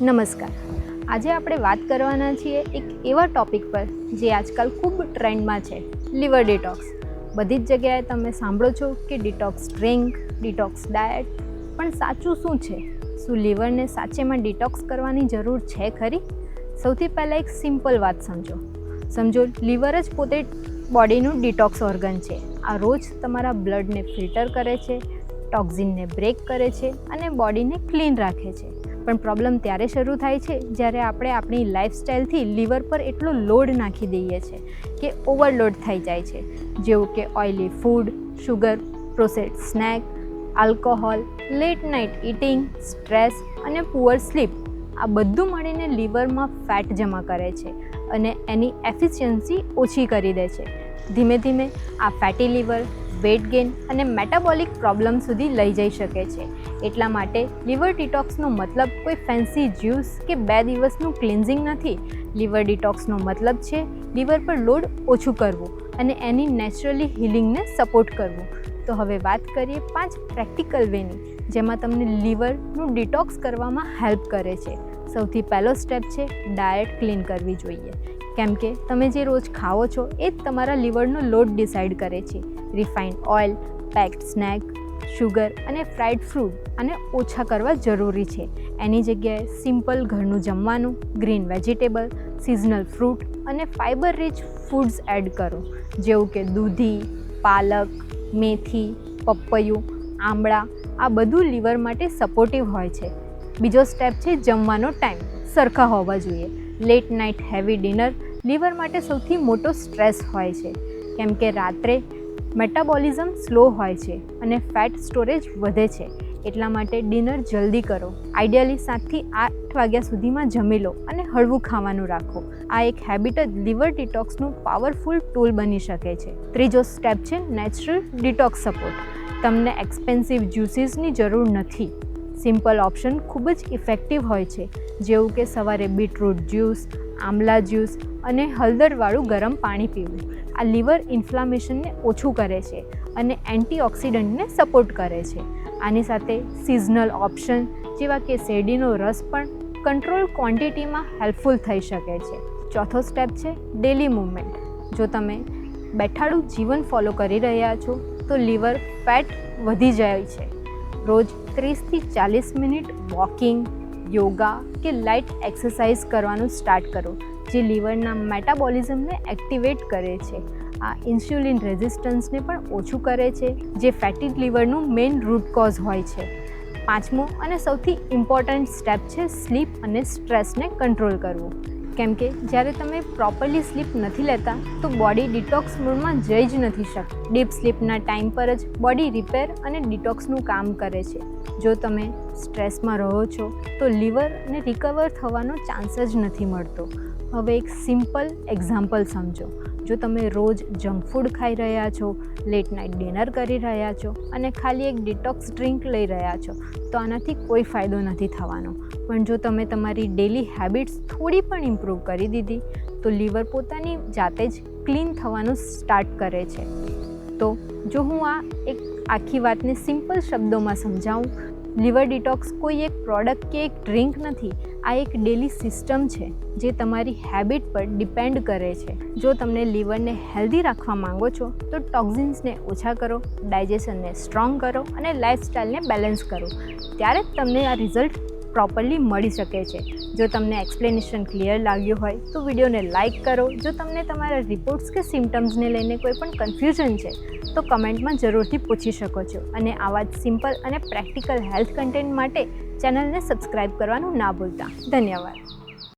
નમસ્કાર. આજે આપણે વાત કરવાના છીએ એક એવા ટૉપિક પર જે આજકાલ ખૂબ ટ્રેન્ડમાં છે, લીવર ડિટોક્સ. બધી જ જગ્યાએ તમે સાંભળો છો કે ડિટોક્સ ડ્રિંક, ડિટોક્સ ડાયટ, પણ સાચું શું છે? શું લીવરને સાચેમાં ડિટોક્સ કરવાની જરૂર છે ખરી? સૌથી પહેલાં એક સિમ્પલ વાત સમજો, લીવર જ પોતે બોડીનું ડિટોક્સ ઓર્ગન છે. આ રોજ તમારા બ્લડને ફિલ્ટર કરે છે, ટોક્ઝિનને બ્રેક કરે છે અને બોડીને ક્લીન રાખે છે. પણ પ્રોબ્લેમ ત્યારે શરૂ થાય છે જ્યારે આપણે આપણી લાઇફસ્ટાઈલથી લીવર પર એટલો લોડ નાખી દઈએ છીએ કે ઓવરલોડ થઈ જાય છે, જેવું કે oily food, sugar, processed snack, alcohol, late night eating, stress અને પુઅર સ્લીપ. આ બધું મળીને લીવરમાં ફેટ જમા કરે છે અને એની એફિશિયન્સી ઓછી કરી દે છે. ધીમે ધીમે આ ફેટી લીવર વેટ ગેઇન અને મેટાબોલિક પ્રોબ્લેમ સુધી લઈ જઈ શકે છે. એટલા માટે લીવર ડિટોક્સનો મતલબ કોઈ ફેન્સી જ્યુસ કે 2 દિવસનું ક્લિન્ઝિંગ નથી. લીવર ડિટોક્સનો મતલબ છે લીવર પર લોડ ઓછું કરવું અને એની નેચરલી હિલિંગને સપોર્ટ કરવું. તો હવે વાત કરીએ 5 પ્રેક્ટિકલ વેની જેમાં તમને લીવરનું ડિટોક્સ કરવામાં હેલ્પ કરે છે. સૌથી પહેલો સ્ટેપ છે ડાયટ ક્લીન કરવી જોઈએ, કેમ કે તમે જે રોજ ખાઓ છો એ જ તમારા લીવરનો લોડ ડિસાઇડ કરે છે. Refined oil, packed snack, sugar અને ફ્રાઈડ ફ્રૂટ આને ઓછા કરવા જરૂરી છે. એની જગ્યાએ સિમ્પલ ઘરનું જમવાનું, ગ્રીન વેજીટેબલ, સિઝનલ ફ્રૂટ અને ફાઇબર રિચ ફૂડ્સ એડ કરો, જેવું કે દૂધી, પાલક, મેથી, પપૈયું, આમળા. આ બધું લીવર માટે સપોર્ટિવ હોય છે. બીજો સ્ટેપ છે જમવાનો ટાઈમ સરખા હોવા જોઈએ. Late night heavy dinner liver માટે સૌથી મોટો સ્ટ્રેસ હોય છે, કેમ કે રાત્રે મેટાબોલિઝમ સ્લો હોય છે અને ફેટ સ્ટોરેજ વધે છે. એટલા માટે ડિનર જલ્દી કરો. આઈડિયલી 7 થી 8 વાગ્યા સુધીમાં જમી લો અને હળવું ખાવાનું રાખો. આ એક હેબિટ જ લીવર ડિટોક્સનું પાવરફુલ ટૂલ બની શકે છે. ત્રીજો સ્ટેપ છે નેચરલ ડિટોક્સ સપોર્ટ. તમને એક્સપેન્સિવ જ્યુસીસની જરૂર નથી. સિમ્પલ ઓપ્શન ખૂબ જ ઇફેક્ટિવ હોય છે, જેવું કે સવારે બીટરૂટ જ્યુસ, આમલા જ્યુસ અને હળદરવાળું ગરમ પાણી પીવું. આ લીવર ઇન્ફ્લામેશનને ઓછું કરે છે અને એન્ટીઓક્સિડન્ટને સપોર્ટ કરે છે. આની સાથે સિઝનલ ઓપ્શન જેવા કે શેરડીનો રસ પણ કંટ્રોલ ક્વોન્ટિટીમાં હેલ્પફુલ થઈ શકે છે. ચોથો સ્ટેપ છે ડેલી મૂવમેન્ટ. જો તમે બેઠાડું જીવન ફોલો કરી રહ્યા છો તો લીવર ફેટ વધી જાય છે. રોજ 30 થી 40 મિનિટ વોકિંગ, યોગા કે લાઇટ એક્સરસાઇઝ કરવાનું સ્ટાર્ટ કરો, જે લીવરના મેટાબોલિઝમને એક્ટિવેટ કરે છે. આ ઇન્સ્યુલિન રેઝિસ્ટન્સને પણ ઓછું કરે છે, જે ફેટી લીવરનું મેઇન રૂટ કોઝ હોય છે. પાંચમો અને સૌથી ઇમ્પોર્ટન્ટ સ્ટેપ છે સ્લીપ અને સ્ટ્રેસને કંટ્રોલ કરવું, કેમ કે જ્યારે તમે પ્રોપરલી સ્લીપ નથી લેતા તો બોડી ડિટોક્સ મૂડમાં જઈ જ નથી શકતી. ડીપ સ્લીપના ટાઈમ પર જ બોડી રિપેર અને ડિટોક્સનું કામ કરે છે. જો તમે સ્ટ્રેસમાં રહો છો તો લીવરને રિકવર થવાનો ચાન્સ જ નથી મળતો. હવે એક સિમ્પલ એક્ઝામ્પલ સમજો. જો તમે રોજ જંક ફૂડ ખાઈ રહ્યા છો, લેટ નાઇટ ડિનર કરી રહ્યા છો અને ખાલી એક ડિટોક્સ ડ્રિંક લઈ રહ્યા છો, તો આનાથી કોઈ ફાયદો નથી થવાનો. પણ જો તમે તમારી ડેલી હેબિટ્સ થોડી પણ ઇમ્પ્રૂવ કરી દીધી તો લીવર પોતાની જાતે જ ક્લીન થવાનું સ્ટાર્ટ કરે છે. તો જો હું આ એક આખી વાતને સિમ્પલ શબ્દોમાં સમજાવું, લીવર ડિટોક્સ કોઈ એક પ્રોડક્ટ કે એક ડ્રિંક નથી. આ એક ડેલી સિસ્ટમ છે જે તમારી હેબિટ પર ડિપેન્ડ કરે છે. જો તમને લીવરને હેલ્ધી રાખવા માંગો છો તો ટોક્ઝિન્સને ઓછા કરો, ડાયજેશનને સ્ટ્રોંગ કરો અને લાઇફસ્ટાઈલને બેલેન્સ કરો. ત્યારે જ તમને આ રિઝલ્ટ પ્રોપરલી મળી શકે છે. જો તમને એક્સપ્લેનેશન ક્લિયર લાગ્યું હોય તો વિડીયોને લાઇક કરો. જો તમને તમારા રિપોર્ટ્સ કે સિમ્ટમ્સને લઈને કોઈ પણ કન્ફ્યુઝન છે તો કમેન્ટમાં જરૂરથી પૂછી શકો છો. અને આવા જ સિમ્પલ અને પ્રેક્ટિકલ હેલ્થ કન્ટેન્ટ માટે ચેનલને સબસ્ક્રાઈબ કરવાનું ના ભૂલતા. ધન્યવાદ.